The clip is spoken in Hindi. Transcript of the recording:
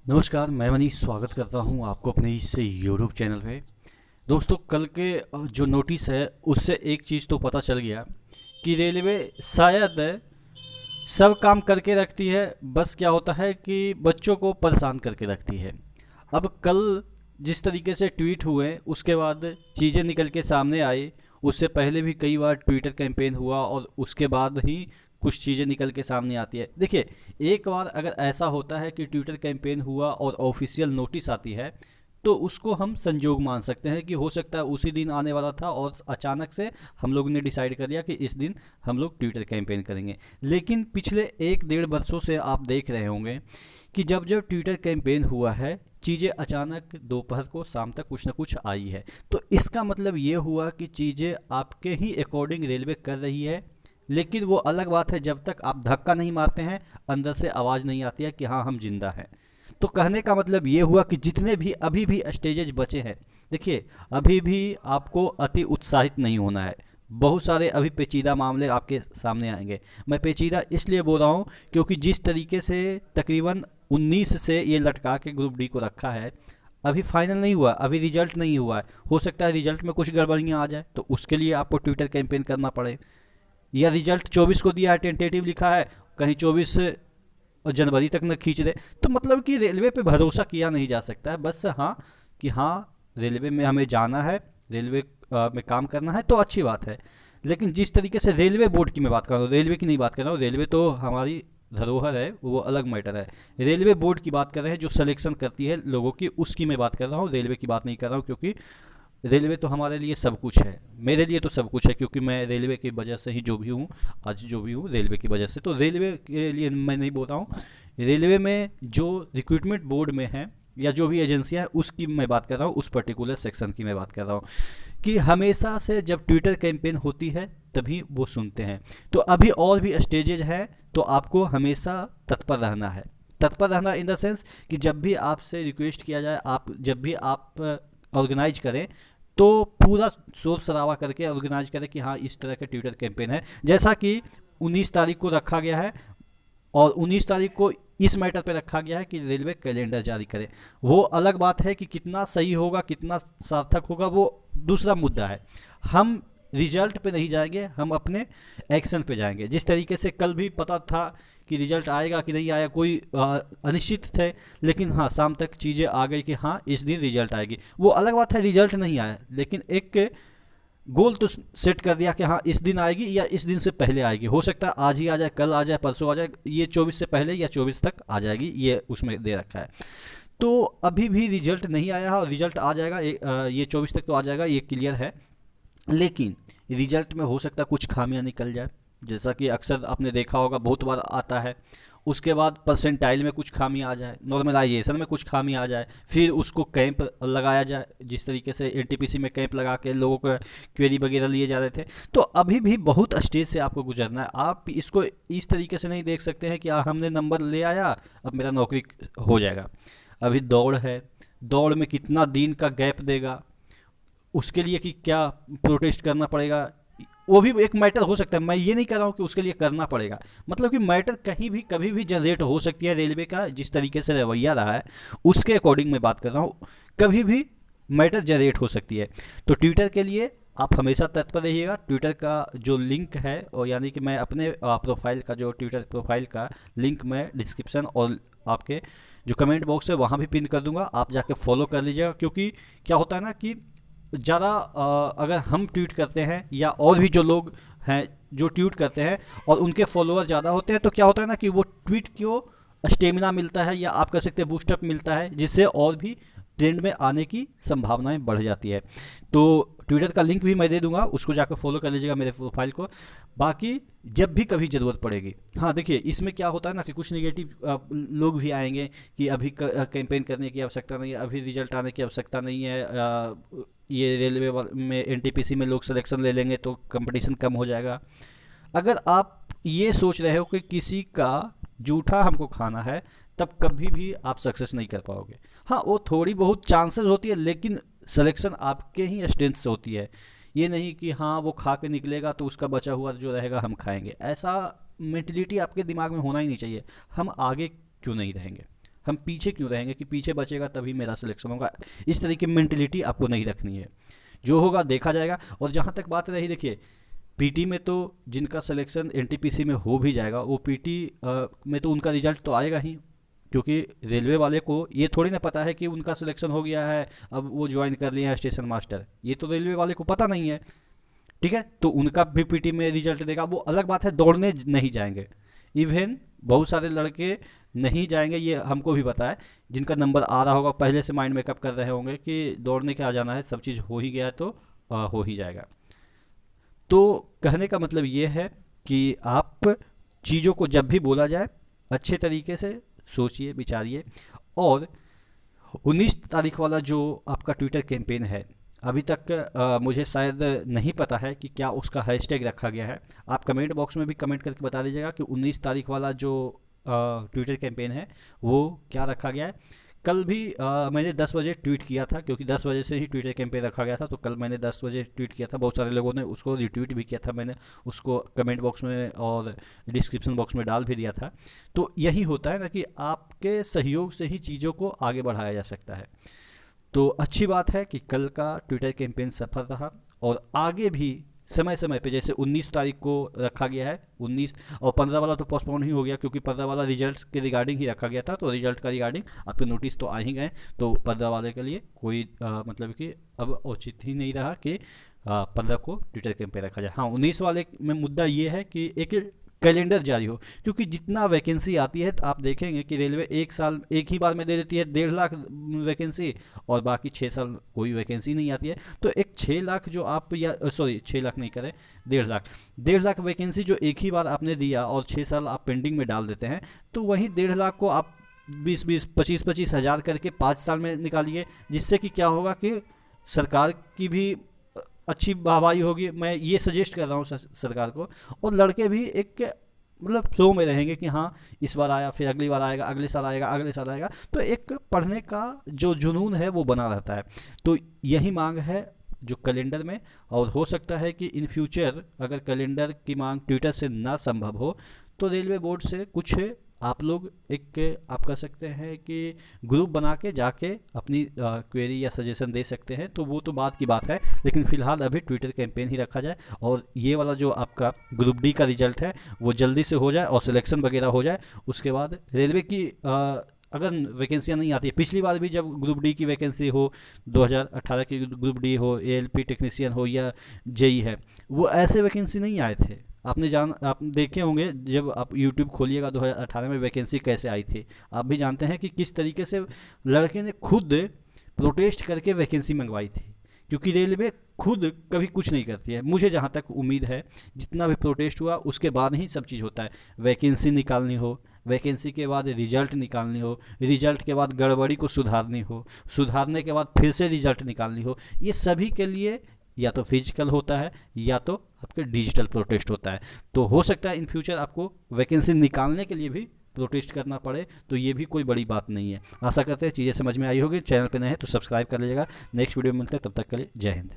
नमस्कार, मैं मनीष स्वागत करता हूं आपको अपने इस यूट्यूब चैनल पे। दोस्तों, कल के जो नोटिस है उससे एक चीज़ तो पता चल गया कि रेलवे शायद सब काम करके रखती है, बस क्या होता है कि बच्चों को परेशान करके रखती है। अब कल जिस तरीके से ट्वीट हुए उसके बाद चीज़ें निकल के सामने आई। उससे पहले भी कई बार ट्विटर कैंपेन हुआ और उसके बाद ही कुछ चीज़ें निकल के सामने आती है। देखिए, एक बार अगर ऐसा होता है कि ट्विटर कैंपेन हुआ और ऑफिशियल नोटिस आती है तो उसको हम संजोग मान सकते हैं कि हो सकता है उसी दिन आने वाला था और अचानक से हम लोगों ने डिसाइड कर लिया कि इस दिन हम लोग ट्विटर कैंपेन करेंगे। लेकिन पिछले 1-1.5 वर्षों से आप देख रहे होंगे कि जब जब ट्विटर कैंपेन हुआ है, चीज़ें अचानक दोपहर को शाम तक कुछ ना कुछ आई है। तो इसका मतलब ये हुआ कि चीज़ें आपके ही अकॉर्डिंग रेलवे कर रही है। लेकिन वो अलग बात है, जब तक आप धक्का नहीं मारते हैं अंदर से आवाज़ नहीं आती है कि हाँ हम जिंदा हैं। तो कहने का मतलब ये हुआ कि जितने भी अभी भी स्टेजेज बचे हैं, देखिए, अभी भी आपको अति उत्साहित नहीं होना है। बहुत सारे अभी पेचीदा मामले आपके सामने आएंगे। मैं पेचीदा इसलिए बोल रहा हूँ क्योंकि जिस तरीके से तकरीबन 19 से ये लटका के ग्रुप डी को रखा है, अभी फाइनल नहीं हुआ, अभी रिजल्ट नहीं हुआ है। हो सकता है रिजल्ट में कुछ गड़बड़ियाँ आ जाए तो उसके लिए आपको ट्विटर कैंपेन करना पड़े, या रिजल्ट 24 को दिया है, टेंटेटिव लिखा है, कहीं 24 जनवरी तक न खींच दे। तो मतलब कि रेलवे पे भरोसा किया नहीं जा सकता है। बस हाँ, कि हाँ रेलवे में हमें जाना है, रेलवे में काम करना है तो अच्छी बात है। लेकिन जिस तरीके से रेलवे बोर्ड की मैं बात कर रहा हूँ, रेलवे की नहीं बात कर रहा हूँ, रेलवे तो हमारी धरोहर है, वो अलग मैटर है। रेलवे बोर्ड की बात कर रहे हैं जो सिलेक्शन करती है लोगों की, उसकी मैं बात कर रहा हूँ, रेलवे की बात नहीं कर रहा हूँ। क्योंकि रेलवे तो हमारे लिए सब कुछ है, मेरे लिए तो सब कुछ है, क्योंकि मैं रेलवे की वजह से ही जो भी हूँ, आज जो भी हूँ रेलवे की वजह से। तो रेलवे के लिए मैं नहीं बोल रहा हूँ, रेलवे में जो रिक्रूटमेंट बोर्ड में है या जो भी एजेंसियां हैं उसकी मैं बात कर रहा हूँ, उस पर्टिकुलर सेक्शन की मैं बात कर रहा हूँ कि हमेशा से जब ट्विटर कैंपेन होती है तभी वो सुनते हैं। तो अभी और भी स्टेजेज हैं, तो आपको हमेशा तत्पर रहना है। तत्पर रहना इन द सेंस कि जब भी आपसे रिक्वेस्ट किया जाए, आप जब भी आप ऑर्गेनाइज करें तो पूरा शोर शराबा करके ऑर्गेनाइज करें कि हाँ इस तरह का ट्विटर कैंपेन है। जैसा कि 19 तारीख को रखा गया है, और 19 तारीख को इस मैटर पे रखा गया है कि रेलवे कैलेंडर जारी करे। वो अलग बात है कि कितना सही होगा, कितना सार्थक होगा, वो दूसरा मुद्दा है। हम रिजल्ट पे नहीं जाएंगे, हम अपने एक्शन पे जाएंगे। जिस तरीके से कल भी पता था कि रिजल्ट आएगा कि नहीं आएगा, कोई अनिश्चित थे, लेकिन हाँ शाम तक चीज़ें आ गई कि हाँ इस दिन रिजल्ट आएगी। वो अलग बात है रिजल्ट नहीं आया, लेकिन एक गोल तो सेट कर दिया कि हाँ इस दिन आएगी या इस दिन से पहले आएगी। हो सकता है आज ही आ जाए, कल आ जाए, परसों आ जाए, ये 24 से पहले या 24 तक आ जाएगी, ये उसमें दे रखा है। तो अभी भी रिजल्ट नहीं आया है और रिजल्ट आ जाएगा, ये 24 तक तो आ जाएगा, ये क्लियर है। लेकिन रिजल्ट में हो सकता है कुछ खामियां निकल जाए, जैसा कि अक्सर आपने देखा होगा बहुत बार आता है। उसके बाद परसेंटाइल में कुछ खामी आ जाए, नॉर्मलाइजेशन में कुछ खामी आ जाए, फिर उसको कैंप लगाया जाए, जिस तरीके से एनटीपीसी में कैंप लगा के लोगों को क्वेरी वगैरह लिए जा रहे थे। तो अभी भी बहुत स्टेज से आपको गुजरना है। आप इसको इस तरीके से नहीं देख सकते हैं कि हमने नंबर ले आया अब मेरा नौकरी हो जाएगा। अभी दौड़ है, दौड़ में कितना दिन का गैप देगा, उसके लिए कि क्या प्रोटेस्ट करना पड़ेगा, वो भी एक मैटर हो सकता है। मैं ये नहीं कह रहा हूँ कि उसके लिए करना पड़ेगा, मतलब कि मैटर कहीं भी कभी भी जनरेट हो सकती है। रेलवे का जिस तरीके से रवैया रहा है उसके अकॉर्डिंग मैं बात कर रहा हूँ, कभी भी मैटर जनरेट हो सकती है। तो ट्विटर के लिए आप हमेशा तत्पर रहिएगा। ट्विटर का जो लिंक है, और यानी कि मैं अपने प्रोफाइल का, जो ट्विटर प्रोफाइल का लिंक मैं डिस्क्रिप्शन और आपके जो कमेंट बॉक्स है वहाँ भी पिन कर दूंगा, आप जाके फॉलो कर लीजिएगा। क्योंकि क्या होता है ना कि ज़्यादा अगर हम ट्वीट करते हैं या और भी जो लोग हैं जो ट्वीट करते हैं और उनके फॉलोअर ज़्यादा होते हैं, तो क्या होता है ना कि वो ट्वीट को स्टेमिना मिलता है, या आप कह सकते हैं बूस्टअप मिलता है, जिससे और भी ट्रेंड में आने की संभावनाएं बढ़ जाती है। तो ट्विटर का लिंक भी मैं दे दूंगा, उसको जाकर फॉलो कर लीजिएगा मेरे प्रोफाइल को। बाकी जब भी कभी ज़रूरत पड़ेगी, हाँ देखिए इसमें क्या होता है ना कि कुछ निगेटिव लोग भी आएंगे कि अभी कैंपेन करने की आवश्यकता नहीं है, अभी रिजल्ट आने की आवश्यकता नहीं है, ये रेलवे में एनटीपीसी में लोग सिलेक्शन ले लेंगे तो कंपटीशन कम हो जाएगा। अगर आप ये सोच रहे हो कि किसी का जूठा हमको खाना है, तब कभी भी आप सक्सेस नहीं कर पाओगे। हाँ वो थोड़ी बहुत चांसेस होती है, लेकिन सिलेक्शन आपके ही स्ट्रेंथ से होती है। ये नहीं कि हाँ वो खा के निकलेगा तो उसका बचा हुआ जो रहेगा हम खाएंगे। ऐसा मेंटलिटी आपके दिमाग में होना ही नहीं चाहिए। हम आगे क्यों नहीं रहेंगे, हम पीछे क्यों रहेंगे कि पीछे बचेगा तभी मेरा सिलेक्शन होगा। इस तरह की मेंटलिटी आपको नहीं रखनी है, जो होगा देखा जाएगा। और जहाँ तक बात रही, देखिए पीटी में तो जिनका सिलेक्शन एनटीपीसी में हो भी जाएगा, वो पीटी में तो उनका रिजल्ट तो आएगा ही, क्योंकि रेलवे वाले को ये थोड़ी ना पता है कि उनका सिलेक्शन हो गया है, अब वो ज्वाइन कर लिए हैं स्टेशन मास्टर, ये तो रेलवे वाले को पता नहीं है। ठीक है, तो उनका भी पीटी में रिजल्ट देगा, वो अलग बात है, दौड़ने नहीं जाएंगे। इवन बहुत सारे लड़के नहीं जाएंगे, ये हमको भी पता है, जिनका नंबर आ रहा होगा पहले से माइंड मेकअप कर रहे होंगे कि दौड़ने के आ जाना है, सब चीज़ हो ही गया है तो हो ही जाएगा। तो कहने का मतलब ये है कि आप चीज़ों को जब भी बोला जाए अच्छे तरीके से सोचिए, विचारिए। और 19 तारीख वाला जो आपका ट्विटर कैंपेन है, अभी तक मुझे शायद नहीं पता है कि क्या उसका हैशटैग रखा गया है। आप कमेंट बॉक्स में भी कमेंट करके बता दीजिएगा कि 19 तारीख वाला जो ट्विटर कैंपेन है वो क्या रखा गया है। कल भी मैंने 10 बजे ट्वीट किया था, क्योंकि 10 बजे से ही ट्विटर कैंपेन रखा गया था, तो कल मैंने 10 बजे ट्वीट किया था, बहुत सारे लोगों ने उसको रिट्वीट भी किया था, मैंने उसको कमेंट बॉक्स में और डिस्क्रिप्शन बॉक्स में डाल भी दिया था। तो यही होता है ना कि आपके सहयोग से ही चीज़ों को आगे बढ़ाया जा सकता है। तो अच्छी बात है कि कल का ट्विटर कैंपेन सफल रहा, और आगे भी समय समय पे, जैसे 19 तारीख को रखा गया है, 19 और 15 वाला तो पोस्टपोन ही हो गया, क्योंकि 15 वाला रिजल्ट के रिगार्डिंग ही रखा गया था, तो रिजल्ट का रिगार्डिंग आपके नोटिस तो आ ही गए, तो 15 वाले के लिए कोई मतलब कि अब औचित्य ही नहीं रहा कि 15 को ट्विटर कैंपेन रखा जाए। हाँ, 19 वाले में मुद्दा ये है कि एक कैलेंडर जारी हो, क्योंकि जितना वैकेंसी आती है तो आप देखेंगे कि रेलवे एक साल एक ही बार में दे देती है 1.5 लाख वैकेंसी, और बाकी 6 साल कोई वैकेंसी नहीं आती है। तो एक 6 लाख जो आप, या सॉरी 6 लाख नहीं करें, 1.5 लाख वैकेंसी जो एक ही बार आपने दिया और 6 साल आप पेंडिंग में डाल देते हैं, तो वही 1.5 लाख को आप 20-20, 25-25 हज़ार करके 5 साल में निकालिए, जिससे कि क्या होगा कि सरकार की भी अच्छी वाहवाही होगी। मैं ये सजेस्ट कर रहा हूँ सरकार को, और लड़के भी एक मतलब फ्लो में रहेंगे कि हाँ इस बार आया, फिर अगली बार आएगा, अगले साल आएगा, अगले साल आएगा, तो एक पढ़ने का जो जुनून है वो बना रहता है। तो यही मांग है जो कैलेंडर में, और हो सकता है कि इन फ्यूचर अगर कैलेंडर की मांग ट्विटर से ना संभव हो तो रेलवे बोर्ड से कुछ आप लोग एक आप कह सकते हैं कि ग्रुप बना के जाके अपनी क्वेरी या सजेशन दे सकते हैं, तो वो तो बात की बात है। लेकिन फिलहाल अभी ट्विटर कैंपेन ही रखा जाए, और ये वाला जो आपका ग्रुप डी का रिजल्ट है वो जल्दी से हो जाए और सिलेक्शन वगैरह हो जाए। उसके बाद रेलवे की अगर वैकेंसियाँ नहीं आती है, पिछली बार भी जब ग्रुप डी की वैकेंसी हो, 2018 की ग्रुप डी हो, एएलपी टेक्नीशियन हो या जेई है, वो ऐसे वैकेंसी नहीं आए थे। आप देखे होंगे, जब आप यूट्यूब खोलिएगा 2018 में वैकेंसी कैसे आई थी, आप भी जानते हैं कि किस तरीके से लड़के ने खुद प्रोटेस्ट करके वैकेंसी मंगवाई थी, क्योंकि रेलवे खुद कभी कुछ नहीं करती है। मुझे जहाँ तक उम्मीद है, जितना भी प्रोटेस्ट हुआ उसके बाद ही सब चीज़ होता है। वैकेंसी निकालनी हो, वैकेंसी के बाद रिजल्ट निकालनी हो, रिजल्ट के बाद गड़बड़ी को सुधारनी हो, सुधारने के बाद फिर से रिजल्ट निकालनी हो, ये सभी के लिए या तो फिजिकल होता है या तो आपके डिजिटल प्रोटेस्ट होता है। तो हो सकता है इन फ्यूचर आपको वैकेंसी निकालने के लिए भी प्रोटेस्ट करना पड़े, तो ये भी कोई बड़ी बात नहीं है। आशा करते हैं चीज़ें समझ में आई होगी। चैनल पे नए हैं तो सब्सक्राइब कर लीजिएगा। नेक्स्ट वीडियो में मिलते हैं, तब तक के लिए जय हिंद।